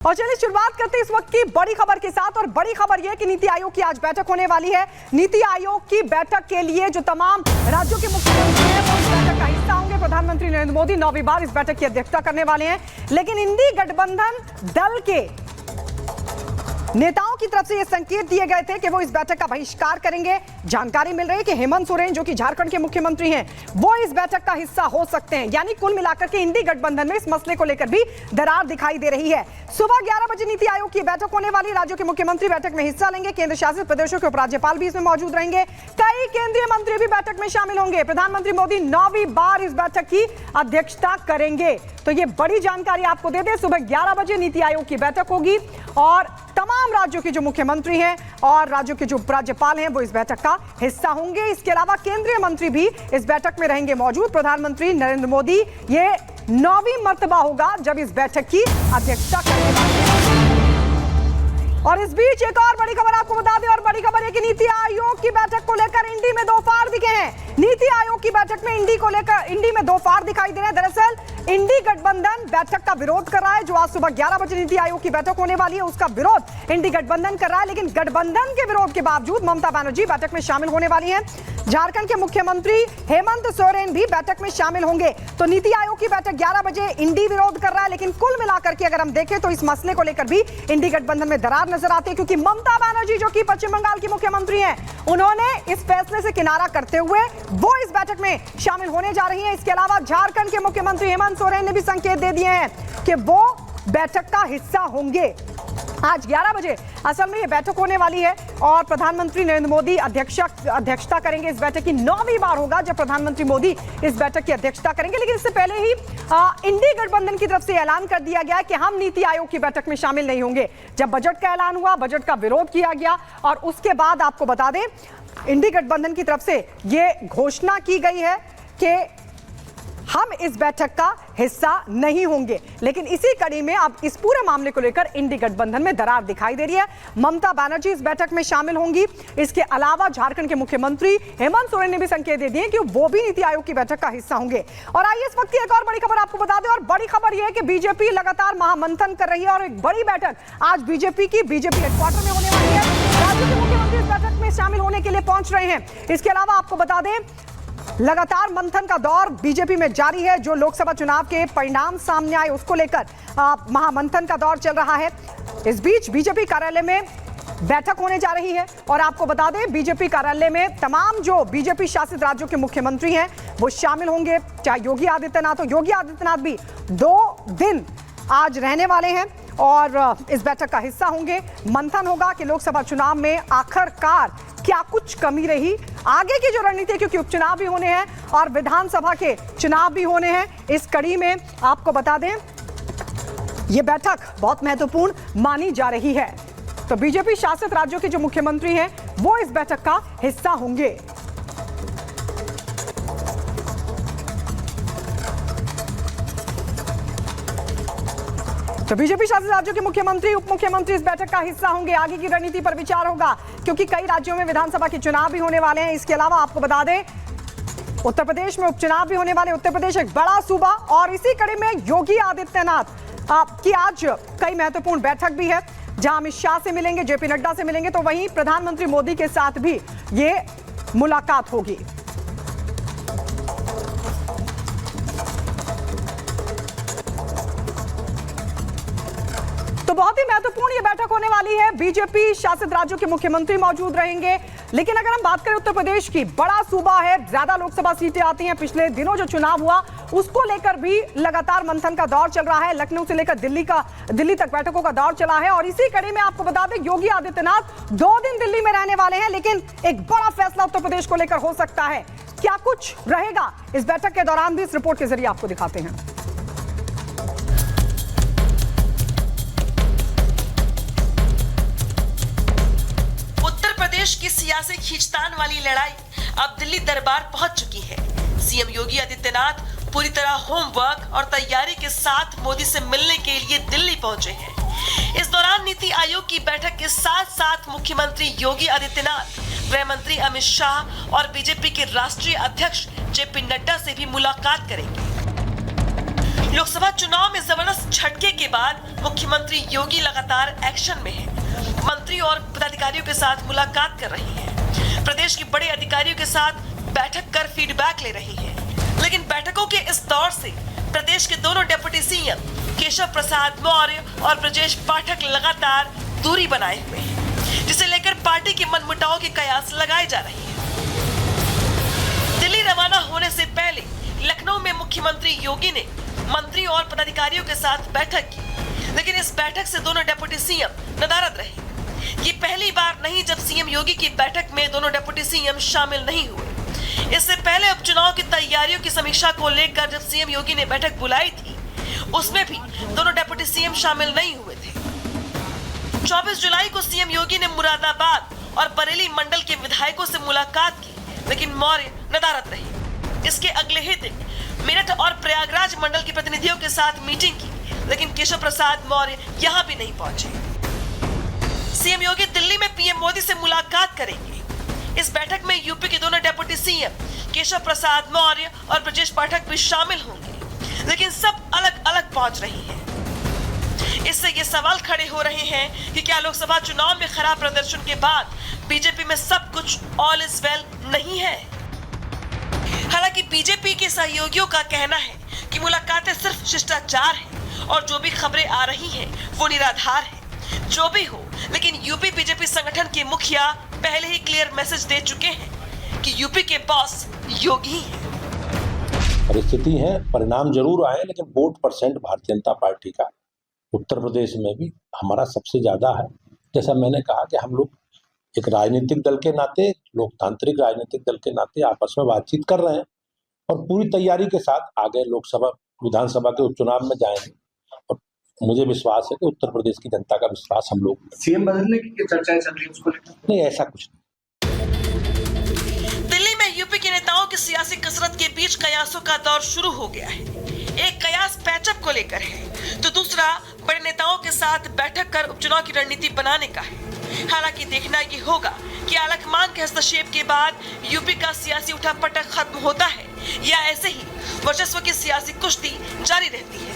और चलिए शुरुआत करते हैं इस वक्त की बड़ी खबर के साथ। और बड़ी खबर यह कि नीति आयोग की आज बैठक होने वाली है। नीति आयोग की बैठक के लिए जो तमाम राज्यों के मुख्यमंत्री हैं वो इस बैठक का हिस्सा होंगे। प्रधानमंत्री नरेंद्र मोदी 9वीं बार इस बैठक की अध्यक्षता करने वाले हैं। लेकिन इंडी गठबंधन दल के नेताओं की तरफ से यह संकेत दिए गए थे कि वो इस बैठक का बहिष्कार करेंगे। जानकारी मिल रही है कि हेमंत सोरेन जो कि झारखंड के मुख्यमंत्री हैं वो इस बैठक का हिस्सा हो सकते हैं। यानी कुल मिलाकर के इंडी गठबंधन में इस मसले को लेकर भी दरार दिखाई दे रही है। सुबह 11 बजे नीति आयोग की बैठक होने वाली। राज्यों के मुख्यमंत्री बैठक में हिस्सा लेंगे। केंद्र शासित प्रदेशों के उपराज्यपाल भी इसमें मौजूद रहेंगे। कई केंद्रीय मंत्री भी बैठक में शामिल होंगे। प्रधानमंत्री मोदी 9वीं बार इस बैठक की अध्यक्षता करेंगे। तो ये बड़ी जानकारी आपको दे दें, सुबह 11 बजे नीति आयोग की बैठक होगी और तमाम राज्यों के जो मुख्यमंत्री हैं और राज्यों के जो उपराज्यपाल हैं वो इस बैठक का हिस्सा होंगे। इसके अलावा केंद्रीय मंत्री भी इस बैठक में रहेंगे मौजूद। प्रधानमंत्री नरेंद्र मोदी ये 9वीं मर्तबा होगा जब इस बैठक की अध्यक्षता करेंगे। और इस बीच एक और बड़ी खबर आपको बता दें, और बड़ी खबर है कि नीति आयोग की बैठक को लेकर इंडी में दो फाड़ दिखे हैं। नीति आयोग की बैठक में इंडी में दो फाड़ दिखाई दे रहे हैं। दरअसल इंडी गठबंधन बैठक का विरोध कर रहा है। जो आज सुबह 11 बजे नीति आयोग की बैठक होने वाली है उसका विरोध इंडी गठबंधन कर रहा है। लेकिन गठबंधन के विरोध के बावजूद ममता बनर्जी बैठक में शामिल होने वाली है। झारखंड के मुख्यमंत्री हेमंत सोरेन भी बैठक में शामिल होंगे। तो नीति आयोग की बैठक 11 बजे इंडी विरोध कर रहा है। लेकिन कुल मिलाकर के अगर हम देखें तो इस मसले को लेकर भी इंडी गठबंधन में दरार नजर आती है, क्योंकि ममता बनर्जी जो कि पश्चिम बंगाल की मुख्यमंत्री हैं उन्होंने इस फैसले से किनारा करते हुए वो इस बैठक में शामिल होने जा रही हैं। इसके अलावा झारखंड के मुख्यमंत्री हेमंत सोरेन ने भी संकेत दे दिए हैं कि वो बैठक का हिस्सा होंगे। आज 11 बजे असल में ये बैठक होने वाली है और प्रधानमंत्री नरेंद्र मोदी अध्यक्षता करेंगे। इस बैठक की 9वीं बार होगा जब प्रधानमंत्री मोदी इस बैठक की अध्यक्षता करेंगे। लेकिन इससे पहले ही इंडी गठबंधन की तरफ से ऐलान कर दिया गया कि हम नीति आयोग की बैठक में शामिल नहीं होंगे। जब बजट का ऐलान हुआ, बजट का विरोध किया गया और उसके बाद आपको बता दें इंडी गठबंधन की तरफ से ये घोषणा की गई है कि हम इस बैठक का हिस्सा नहीं होंगे। लेकिन इसी कड़ी में अब इस पूरे मामले को लेकर इंडी गठबंधन में दरार दिखाई दे रही है। ममता बनर्जी इस बैठक में शामिल होंगी। इसके अलावा झारखंड के मुख्यमंत्री हेमंत सोरेन ने भी संकेत दे दिए कि वो भी नीति आयोग की बैठक का हिस्सा होंगे। और आइए इस वक्त की एक और बड़ी खबर आपको बता दें, और बड़ी खबर यह है कि बीजेपी लगातार महामंथन कर रही है और एक बड़ी बैठक आज बीजेपी हेडक्वार्टर में होने वाली है। राज्यों के मुख्यमंत्री इस बैठक में शामिल होने के लिए पहुंच रहे हैं। इसके अलावा आपको बता दें लगातार मंथन का दौर बीजेपी में जारी है। जो लोकसभा चुनाव के परिणाम सामने आए उसको लेकर महामंथन का दौर चल रहा है। इस बीच बीजेपी कार्यालय में बैठक होने जा रही है और आपको बता दें बीजेपी कार्यालय में तमाम जो बीजेपी शासित राज्यों के मुख्यमंत्री हैं वो शामिल होंगे, चाहे योगी आदित्यनाथ हो। योगी आदित्यनाथ भी 2 दिन आज रहने वाले हैं और इस बैठक का हिस्सा होंगे। मंथन होगा कि लोकसभा चुनाव में आखिरकार क्या कुछ कमी रही, आगे की जो रणनीति है, क्योंकि उपचुनाव भी होने हैं और विधानसभा के चुनाव भी होने हैं। इस कड़ी में आपको बता दें यह बैठक बहुत महत्वपूर्ण मानी जा रही है। तो बीजेपी शासित राज्यों के जो मुख्यमंत्री हैं वो इस बैठक का हिस्सा होंगे। तो बीजेपी शासित राज्यों के मुख्यमंत्री उप मुख्यमंत्री इस बैठक का हिस्सा होंगे। आगे की रणनीति पर विचार होगा क्योंकि कई राज्यों में विधानसभा के चुनाव भी होने वाले हैं। इसके अलावा आपको बता दें उत्तर प्रदेश में उपचुनाव भी होने वाले। उत्तर प्रदेश एक बड़ा सूबा और इसी कड़ी में योगी आदित्यनाथ की आज कई महत्वपूर्ण बैठक भी है जहां अमित शाह से मिलेंगे, जेपी नड्डा से मिलेंगे, तो वहीं प्रधानमंत्री मोदी के साथ भी ये मुलाकात होगी। तो बहुत ही महत्वपूर्ण ये बैठक होने वाली है। बीजेपी शासित राज्यों के मुख्यमंत्री मौजूद रहेंगे। लेकिन अगर हम बात करें उत्तर प्रदेश की, बड़ा सूबा है, ज्यादा लोकसभा सीटें आती हैं। पिछले दिनों जो चुनाव हुआ उसको लेकर भी लगातार मंथन का दौर चल रहा है। लखनऊ से लेकर दिल्ली तक बैठकों का दौर चला है और इसी कड़ी में आपको बता दें योगी आदित्यनाथ 2 दिन दिल्ली में रहने वाले हैं। लेकिन एक बड़ा फैसला उत्तर प्रदेश को लेकर हो सकता है। क्या कुछ रहेगा इस बैठक के दौरान भी इस रिपोर्ट के जरिए आपको दिखाते हैं। प्रदेश की सियासी खींचतान वाली लड़ाई अब दिल्ली दरबार पहुंच चुकी है। सीएम योगी आदित्यनाथ पूरी तरह होमवर्क और तैयारी के साथ मोदी से मिलने के लिए दिल्ली पहुंचे हैं। इस दौरान नीति आयोग की बैठक के साथ साथ मुख्यमंत्री योगी आदित्यनाथ, गृह मंत्री अमित शाह और बीजेपी के राष्ट्रीय अध्यक्ष जेपी नड्डा से भी मुलाकात करेंगे। लोकसभा चुनाव में जबरदस्त झटके के बाद मुख्यमंत्री योगी लगातार एक्शन में है। मंत्री और पदाधिकारियों के साथ मुलाकात कर रही हैं। प्रदेश के बड़े अधिकारियों के साथ बैठक कर फीडबैक ले रही हैं। लेकिन बैठकों के इस दौर से प्रदेश के दोनों डिप्टी सीएम केशव प्रसाद मौर्य और ब्रजेश पाठक लगातार दूरी बनाए हुए हैं, जिसे लेकर पार्टी के मनमुटाव के कयास लगाए जा रहे हैं। दिल्ली रवाना होने से पहले लखनऊ में मुख्यमंत्री योगी ने मंत्री और पदाधिकारियों के साथ बैठक की, लेकिन इस बैठक से दोनों डिप्टी सीएम नदारद रहे। ये पहली बार नहीं जब सीएम योगी की बैठक में दोनों डिप्टी सीएम शामिल नहीं हुए। इससे पहले उपचुनाव की तैयारियों की समीक्षा को लेकर जब सीएम योगी ने बैठक बुलाई थी, उसमें भी दोनों डिप्टी सीएम शामिल नहीं हुए थे। 24 जुलाई को सीएम योगी ने मुरादाबाद और बरेली मंडल के विधायकों से मुलाकात की, लेकिन मौर्य नदारद रहे। इसके अगले ही दिन मेरठ और प्रयागराज मंडल के प्रतिनिधियों के साथ मीटिंग की, लेकिन केशव प्रसाद मौर्य यहां भी नहीं पहुंचे। सीएम योगी दिल्ली में पीएम मोदी से मुलाकात करेंगे। इस बैठक में यूपी के दोनों डिप्टी सीएम केशव प्रसाद मौर्य और ब्रजेश पाठक भी शामिल होंगे, लेकिन सब अलग अलग पहुंच रही हैं। इससे ये सवाल खड़े हो रहे हैं कि क्या लोकसभा चुनाव में खराब प्रदर्शन के बाद बीजेपी में सब कुछ ऑल इज वेल नहीं है। हालांकि बीजेपी के सहयोगियों का कहना है कि मुलाकातें सिर्फ शिष्टाचार है और जो भी खबरें आ रही हैं वो निराधार है। जो भी हो, लेकिन यूपी बीजेपी संगठन के मुखिया पहले ही क्लियर मैसेज दे चुके हैं कि यूपी के बॉस योगी हैं। परिस्थिति है, परिणाम जरूर आए, लेकिन vote percent Bharatiya Janata party का उत्तर प्रदेश में भी हमारा सबसे ज्यादा है। जैसा मैंने कहा कि हम लोग एक राजनीतिक दल के नाते, लोकतांत्रिक राजनीतिक दल के नाते आपस में बातचीत कर रहे हैं और पूरी तैयारी के साथ आगे लोकसभा विधानसभा के उपचुनाव में जाएंगे। और मुझे विश्वास है कि उत्तर प्रदेश की जनता का विश्वास हम लोग। सीएम बदलने की चर्चाएं चल रही है, उसको लेकर नहीं, ऐसा कुछ नहीं। दिल्ली में यूपी के नेताओं की सियासी कसरत के बीच कयासों का दौर शुरू हो गया है। एक कयास पैचअप को लेकर है, तो दूसरा बड़े नेताओं के साथ बैठक कर उपचुनाव की रणनीति बनाने का है। हालांकि देखना ये होगा कि आलकमान के हस्तक्षेप के बाद यूपी का सियासी उठापटक खत्म होता है या ऐसे ही वर्चस्व की सियासी कुश्ती जारी रहती है।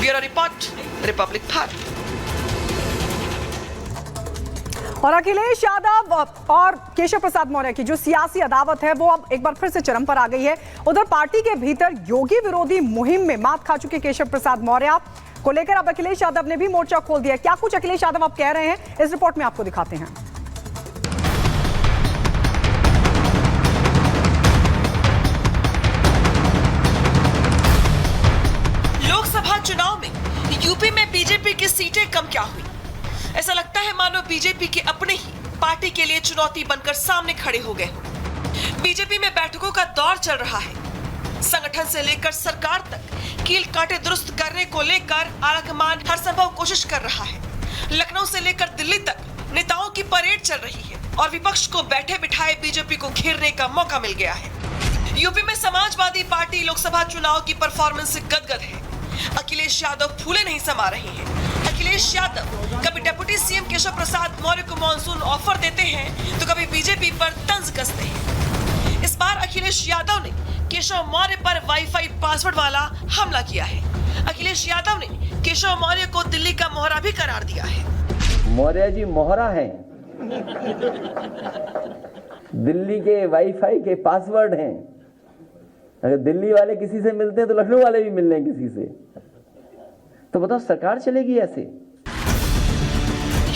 Bureau report, Republic Bharat. और अखिलेश यादव और केशव प्रसाद मौर्य की जो सियासी अदावत है वो अब एक बार फिर से चरम पर आ गई है। उधर पार्टी के भीतर योगी विरोधी मुहिम में मात खा चुके केशव प्रसाद मौर्य को लेकर अब अखिलेश यादव ने भी मोर्चा खोल दिया। क्या कुछ अखिलेश यादव अब कह रहे हैं, इस रिपोर्ट में आपको दिखाते हैं। लोकसभा चुनाव में यूपी में बीजेपी की सीटें कम क्या हुई। ऐसा लगता है मानो बीजेपी के अपने ही पार्टी के लिए चुनौती बनकर सामने खड़े हो गए हो। बीजेपी में बैठकों का दौर चल रहा है। संगठन से लेकर सरकार तक कील कांटे दुरुस्त करने को लेकर आलाकमान हर संभव कोशिश कर रहा है। लखनऊ से लेकर दिल्ली तक नेताओं की परेड चल रही है और विपक्ष को बैठे बिठाए बीजेपी को घेरने का मौका मिल गया है। यूपी में समाजवादी पार्टी लोकसभा चुनाव की परफॉर्मेंस से गदगद है। अखिलेश यादव फूले नहीं समा रहे हैं। अखिलेश यादव कभी डिप्टी सीएम केशव प्रसाद मौर्य को मॉनसून ऑफर देते हैं तो कभी बीजेपी पर तंज कसते हैं। इस बार अखिलेश यादव ने केशव मौर्य पर वाईफाई पासवर्ड वाला हमला किया है। अखिलेश यादव ने केशव मौर्य को दिल्ली का मोहरा भी करार दिया है। मौर्य जी मोहरा हैं, दिल्ली के वाईफाई के पासवर्ड हैं। अगर दिल्ली वाले किसी से मिलते हैं तो लखनऊ वाले भी मिल रहे हैं किसी से, तो बताओ सरकार चलेगी ऐसे।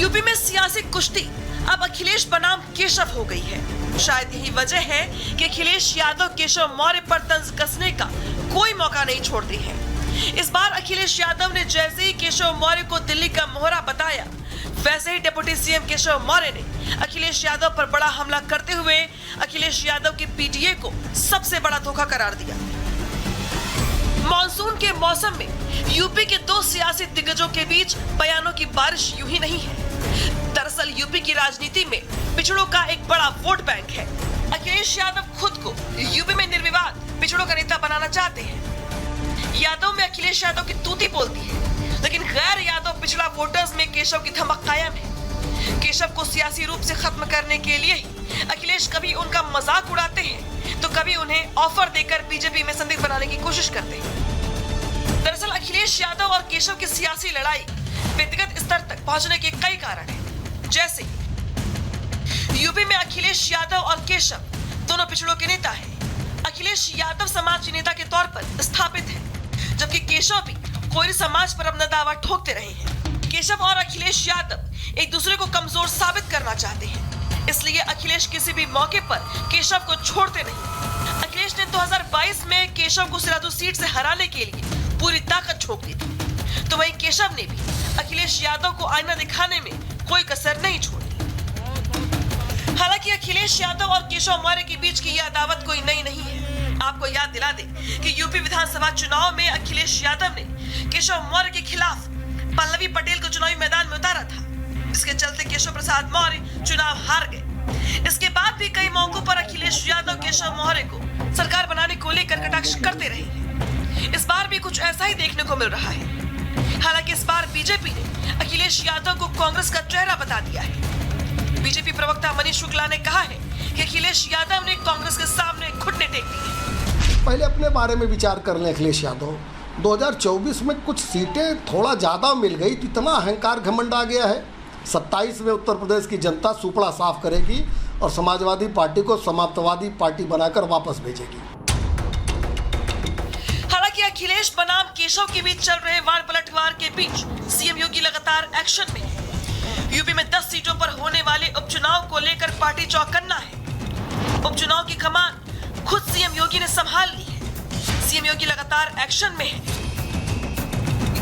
यूपी में सियासी कुश्ती अब अखिलेश बनाम केशव हो गई है। शायद यही वजह है कि अखिलेश यादव केशव मौर्य पर तंज कसने का कोई मौका नहीं छोड़ते हैं। इस बार अखिलेश यादव ने जैसे ही केशव मौर्य को दिल्ली का मोहरा बताया, वैसे ही डिप्टी सीएम केशव मौर्य ने अखिलेश यादव पर बड़ा हमला करते हुए अखिलेश यादव के पीटीए को सबसे बड़ा धोखा करार दिया। मॉनसून के मौसम में यूपी के दो सियासी दिग्गजों के बीच बयानों की बारिश यूं ही नहीं है। दरअसल यूपी की राजनीति में पिछड़ों का एक बड़ा वोट बैंक है। अखिलेश यादव खुद को यूपी में निर्विवाद पिछड़ों का नेता बनाना चाहते हैं। यादव में अखिलेश यादव की तूती बोलती है, लेकिन गैर यादव पिछड़ा वोटर्स में केशव की धमक कायम है। केशव को सियासी रूप से खत्म करने के लिए ही अखिलेश कभी उनका मजाक उड़ाते हैं तो कभी उन्हें ऑफर देकर बीजेपी में संदिग्ध बनाने की कोशिश करते हैं। दरअसल अखिलेश यादव और केशव की सियासी लड़ाई व्यक्तिगत स्तर तक पहुंचने के कई कारण हैं। जैसे यूपी में अखिलेश यादव और केशव दोनों पिछड़ों के नेता हैं। अखिलेश यादव समाज नेता के तौर पर स्थापित है, जबकि केशव भी कोयरी समाज पर अपना दावा ठोकते रहे हैं। केशव और अखिलेश यादव एक दूसरे को कमजोर साबित करना चाहते हैं, इसलिए अखिलेश किसी भी मौके पर केशव को छोड़ते नहीं। अखिलेश ने 2022 में केशव को सिरादू सीट से हराने के लिए पूरी ताकत झोंक दी थी, तो वहीं केशव ने भी अखिलेश यादव को आईना दिखाने में कोई कसर नहीं छोड़ी। हालांकि अखिलेश यादव और केशव मौर्य के बीच की यह अदावत कोई नई नहीं है। आपको याद दिला दें कि यूपी विधानसभा चुनाव में अखिलेश यादव ने केशव मौर्य के खिलाफ पल्लवी पटेल को चुनावी मैदान में उतारा था, जिसके चलते केशव प्रसाद मौर्य चुनाव हार गए। इसके बाद भी कई मौकों पर अखिलेश यादव केशव मौर्य को सरकार बनाने को लेकर कटाक्ष करते रहे हैं। इस बार भी कुछ ऐसा ही देखने को मिल रहा है। हालांकि इस बार बीजेपी ने अखिलेश यादव को कांग्रेस का चेहरा बता दिया है। बीजेपी प्रवक्ता मनीष शुक्ला ने कहा है कि अखिलेश यादव ने कांग्रेस के सामने घुटने टेक दिए। पहले अपने बारे में विचार कर लें अखिलेश यादव। 2024 में कुछ सीटें थोड़ा ज़्यादा मिल गई तो इतना अहंकार घमंड आ गया है। 27 में उत्तर प्रदेश की जनता सुपड़ा साफ करेगी और समाजवादी पार्टी को समाप्तवादी पार्टी बनाकर वापस भेजेगी। हालांकि अखिलेश बनाम केशव के बीच चल रहे वार पलटवार के बीच सीएम योगी लगातार एक्शन में है। यूपी में 10 सीटों पर होने वाले उपचुनाव को लेकर पार्टी चौकन्ना है। उपचुनाव की कमान खुद सीएम योगी ने संभाल ली है। सीएम योगी लगातार एक्शन में है।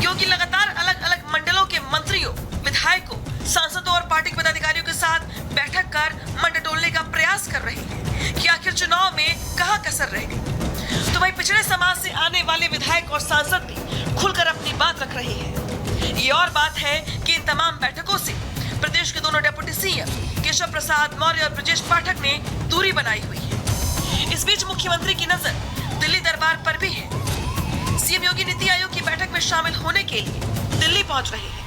योगी लगातार अलग अलग मंडलों के मंत्रियों, विधायकों, सांसदों और पार्टी के पदाधिकारियों के साथ बैठक कर मन टटोलने का प्रयास कर रहे हैं कि आखिर चुनाव में कहां कसर रह गई। तो वहीं पिछड़े समाज से आने वाले विधायक और सांसद भी खुलकर अपनी बात रख रहे हैं। ये और बात है कि इन तमाम बैठकों से प्रदेश के दोनों डेप्यूटी सीएम केशव प्रसाद मौर्य और ब्रजेश पाठक ने दूरी बनाई हुई है। इस बीच मुख्यमंत्री की नजर दिल्ली दरबार पर भी है। सीएम योगी नीति आयोग की बैठक में शामिल होने के लिए दिल्ली पहुंच रहे हैं।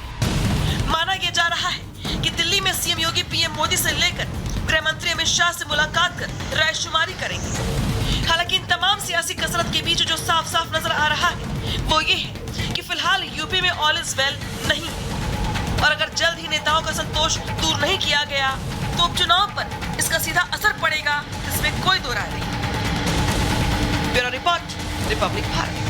माना यह जा रहा है कि दिल्ली में सीएम योगी पीएम मोदी से लेकर गृह मंत्री अमित शाह से मुलाकात कर रायशुमारी करेंगे। हालांकि इन तमाम सियासी कसरत के बीच जो साफ साफ नजर आ रहा है वो ये है कि फिलहाल यूपी में ऑल इज वेल नहीं है, और अगर जल्द ही नेताओं का संतोष दूर नहीं किया गया तो उपचुनाव पर इसका सीधा असर पड़ेगा, इसमें कोई दो राय नहीं। Bureau report, Republic Bharat.